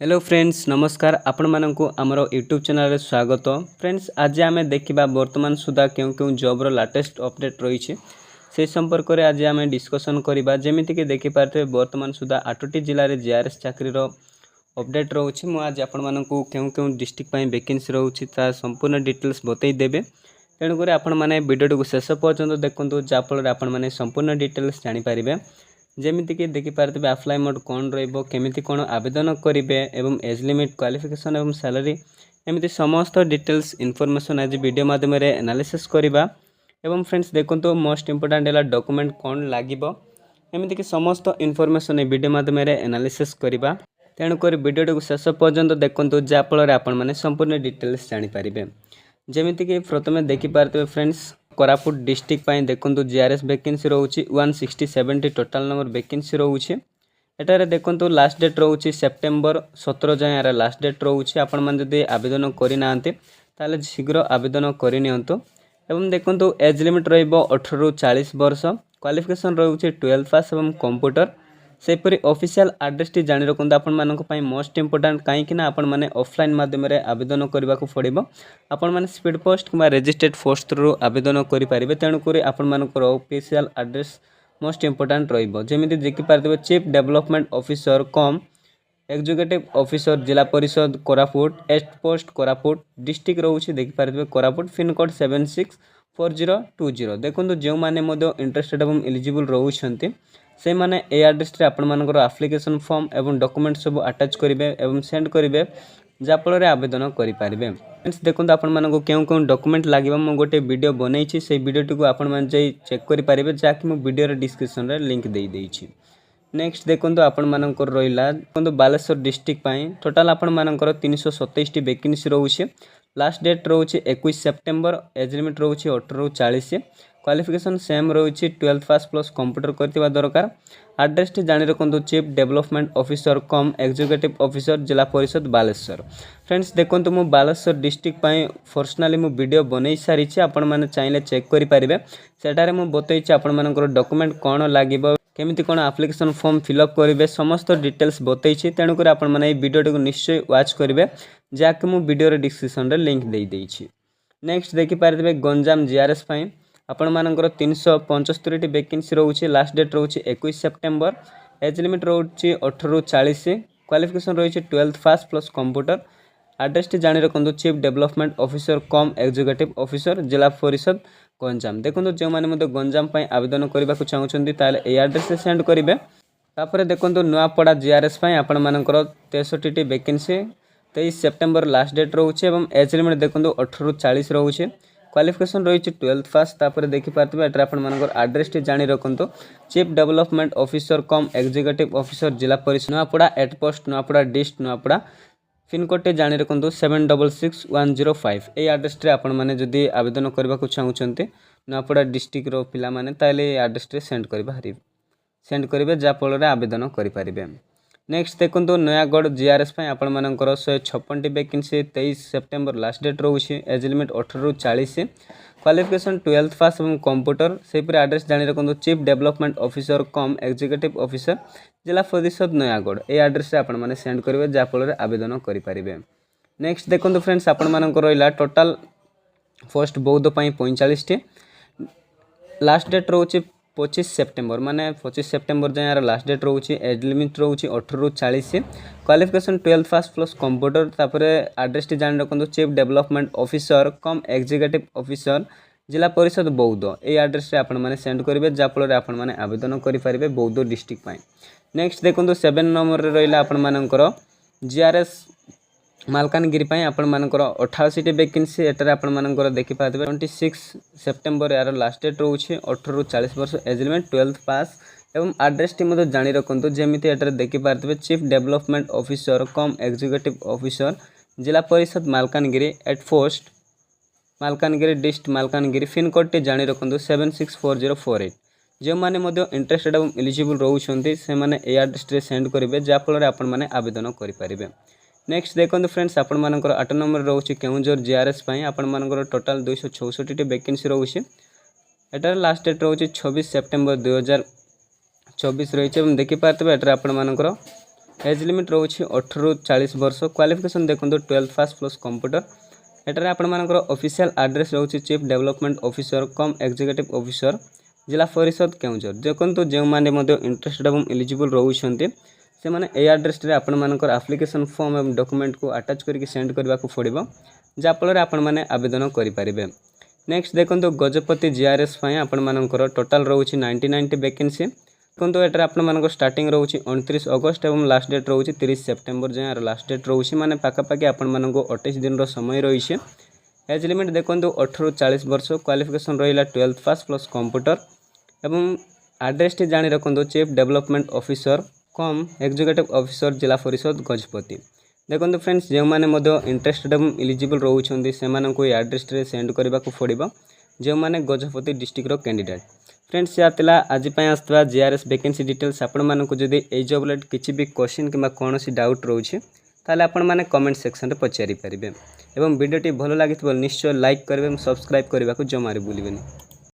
Hello friends नमस्कार आपण मानकु आमर यूट्यूब चैनल रे स्वागत। फ्रेंड्स आज आम देखा वर्तमान सुधा क्यों क्यों जॉब्र लाटेस्ट अपडेट रही से संपर्क में आज आम डिस्कसन करवा जमीक देखिपारे वर्तमान सुधा 8टी जिले में जीआरएस चाकरी अपडेट रोचे। मुझे आज आपण मानकु क्यों क्यों डिस्ट्रिक्ट वैकेंसी रोचे संपूर्ण डिटेल्स बतईदेवे। तेणुक आपण मैंने वीडियो को शेष पर्यंत देखूँ जहाँफल आपण मैंने संपूर्ण डिटेल्स जानीपारे। जमीक देखिपारे आप्लाय मोड कौन रमिति कौन आवेदन करेंगे एवं एज लिमिट क्वालिफिकेशन एवं सैलरी एमती समस्त डिटेल्स इनफॉरमेशन आज वीडियो माध्यम एनालिसिस करवा। एवं फ्रेंड्स देखो मोस्ट इंपोर्टेंट है डॉक्यूमेंट कौन लगे एमती समस्त इनफॉरमेशन वीडियो माध्यम एनालिसिस करवा। तेणुक वीडियो को शेष पर्यंत देखूँ जहाँफल आपण मैंने संपूर्ण डिटेल्स जानीपारे। जमीक प्रथम देखिपारे फ्रेंड्स कोरापुट डिस्ट्रिक्ट देखो जीआरएस वैकेंसी रोचे 167 टोटाल नंबर वैकेंसी रोचे। एटारे देखो लास्ट डेट रोचे सेप्टेम्बर 17 जाए यार लास्ट डेट रोचे। आपण मैंने जब आवेदन करना ताले शीघ्र आवेदन करनियंतु। एवं देखो एज लिमिट रहिबो 18 ରୁ 40 वर्ष। क्वालिफिकेशन रोचे 12 पास एवं कंप्यूटर। सेपरी ऑफिशियल एड्रेस टी जानि रखुं आपण मानक पई मोस्ट इंपोर्टेंट कहीं आपण माने ऑफलाइन माध्यम रे आवेदन करबा को पड़िबो। आपण माने स्पीड पोस्ट किबा रजिस्टर्ड पोस्ट रो आवेदन करि परिबे। तेणु करी आपण मानक ऑफिशियल एड्रेस मोस्ट इंपोर्टेंट रहिबो। जेमिति देखि पारबे chief development officer cum executive officer Zilla परिषद कोरापुट एस्ट पोस्ट कोरापुट डिस्ट्रिक्ट रोचे देखि पारबे कोरापुट पिन कोड 764020। देखो जो माने मदो इंटरेस्टेड एवं एलिजिबल रोचंती से माने ए एड्रेस रे आपण मानकर एप्लिकेशन फॉर्म एवं डॉक्यूमेंट सब अटैच करेंगे एवं सेंड करेंगे जहाँफल आवेदन करेंगे। फ्रेंड्स देखो आपण मानक क्यों क्यों डॉक्यूमेंट लगे मुझे गोटे वीडियो बनई से वीडियो को आपण मैंने जाई चेक करेंगे जहाँकि मुझे वीडियो डिस्क्रिप्शन रे लिंक दे देइछि। नेक्स्ट देखो आपण मानकर रहिला देखो बालेश्वर डिस्ट्रिक्ट टोटाल आपण मानकर 327 वैकेंसी रोचे। लास्ट डेट रोचे 21 सेप्टेम्बर। एज लिमिट रोचे 18 ରୁ 40। क्वालिफिकेशन सेम रोचे 12 पास प्लस कंप्यूटर करथिबा दरकार। एड्रेस टी जानि रखंतु chief development officer cum executive officer Zilla परिषद बालेश्वर। फ्रेंड्स देखो मु बालेश्वर डिस्ट्रिक्ट पर्सनाली मु वीडियो बनई सारी आपण मैंने चाहिए चेक करेंगे। सेटारे मु बतई आपण मानकर डॉक्यूमेंट कौन लगे केमिति कौन एप्लिकेशन फॉर्म फिलअप करेंगे समस्त डिटेल्स बतई। तेणुक आपण मैंने वीडियो को निश्चय वाच करेंगे जहाँकि मुझे वीडियो डिस्क्रिप्शन रे लिंक दे देइछि। नेक्स्ट देखिपारे गंजाम जीआरएस आपण मानकर 375 वैकेंसी रोचे। लास्ट डेट रोचे 21 सेप्टेम्बर। एज लिमिट रोचे 18 ରୁ 40। क्वालिफिकेशन रोचे 12 पास प्लस कंप्यूटर। एड्रेस टी जानि रखंतु chief development officer cum executive officer Zilla परिषद गंजाम। देखो जो मैंने मत गंजाम आवेदन करने को चाहते ताले ए एड्रेस से सेंड करेंगे। तापर देखो नुआपड़ा जीआरएस आपण मानकर 63 वैकेंसी 23 सेप्टेम्बर लास्ट डेट रोचे। एज लिमिट देखो 18 ରୁ 40 रोचे। क्वालिफिकेशन रही 12 पास। तापर देखिपारे एट मानकर एड्रेस टी जानि रखंतु chief development officer cum executive officer Zilla Parishad Nuapada at post Nuapada dist Nuapada pin code टे जानि रखंतु 766105। ए एड्रेस रे आपण माने जदि आवेदन करबा को चाहउछन्ते नुआपड़ा डिस्ट्रिक्ट रो पिला माने ताले एड्रेस रे सेंड करिवे जहाँफल आवेदन करें। नेक्स्ट देखो नयागढ़ जीआरएस आपण मानकर 156 वैकेंसी 23 सेप्टेम्बर लास्ट डेट रोचे। एज लिमिट 18 ରୁ 40। क्वालिफिकेशन 12 पास एवं कंप्यूटर। सेपरी एड्रेस जानि रखंतु chief development officer cum executive officer Zilla परिषद नयागढ़। ए एड्रेस रे आपण माने सेंड करेंगे जहाँफल आवेदन करें। नेक्स्ट देखो फ्रेंड्स आपण मानकर रहिला टोटाल पोस्ट बौद्ध 45 टी। लास्ट डेट रोचे 25 सेप्टेम्बर माने 25 सेप्टेम्बर जाए यार लास्ट डेट रोचे। एज लिमिट रोचे 18 ରୁ 40। क्वालिफिकेशन 12 पास प्लस कंप्यूटर। तापर एड्रेस टी जानि रखंतु chief development officer cum executive officer Zilla परिषद बौद्ध। ए एड्रेस रे आपण माने सेंड करेंगे जहाँफल आपण माने आवेदन करेंगे बौद्ध डिस्ट्रिक्ट। नेक्स्ट देखो 7 नंबर रे रहिला आपण मानकर जीआरएस मालकानगिरी आपण मानकर 88 वैकेंसी। एटारे आपण मानकर देखि पाते 26 सेप्टेम्बर यार लास्ट डेट रोचे। 18 ରୁ 40 वर्ष। एज लिमिट 12 पास एवं एड्रेस टी मते जानि रखंतु जेमिति एटारे देखि पाते chief development officer cum executive officer Zilla Parishad Malkangiri at post Malkangiri dist Malkangiri pin code टी जानि रखंतु 764048। जो माने मध्य इंटरेस्टेड एवं एलिजिबल रोचंती से माने ए एड्रेस रे सेंड करेंगे जहाँफल आपण माने आवेदन करें। नेक्स्ट देखो फ्रेंड्स आपण मानकर 8 नंबर रोचे केउंझर जीआरएस आपण मानकर टोटाल 264 वैकेंसी रोचे। एटार लास्ट डेट रोचे 26 सेप्टेम्बर 2024 रही। देखिपारे एटार आपण मानकर एज लिमिट रोचे 18 ରୁ 40 वर्ष। क्वालिफिकेशन देखो 12th पास प्लस कंप्यूटर। एटार आपर ऑफिशियल एड्रेस रोचे chief development officer cum executive officer Zilla परिषद केउंझर। देखो जो मैंने इंटरेस्टेड और एलिजिबल रोचे से मैंने ए एड्रेस आपर एप्लिकेशन फॉर्म और डॉक्यूमेंट को अटैच करके सेंड करने को पड़ो जहाँफल आपण मैंने आवेदन करेंगे। नेक्स्ट देखो गजपति जीआरएस आपर टोटाल रोचे 90 वैकेंसी। देखो ये आपर स्टार्टिंग रोचे 29 अगस्त और लास्ट डेट रोचे 30 सेप्टेम्बर जाए लास्ट डेट रोचे माने पाखापाखि आपण 28 दिन समय रही। एज लिमिट देखो 18 ରୁ 40 वर्ष। क्वालिफिकेशन रहा 12th पास प्लस कंप्यूटर एवं एड्रेस टी जानी रखो chief development officer cum executive officer Zilla परिषद गजपति। देखो फ्रेंड्स जो मैंने इंटरेस्टेड और एलिजिबल रोचे से एड्रेस सेंड करने को पड़ो जो मैंने गजपति डिस्ट्रिक्टर कैंडिडेट। फ्रेंड्स या आज आसवा जीआरएस वैकेंसी डिटेल्स। आपण जदि ए जॉब रिलेटेड किसी भी क्वेश्चन कि कौन डाउट रोचे ताले आपण माने कमेंट सेक्शन रे पचारि पारिबे। एवं वीडियोटी भल लगी निश्चय लाइक करेंगे, सब्सक्राइब करने को जमारे भूलिबेनि।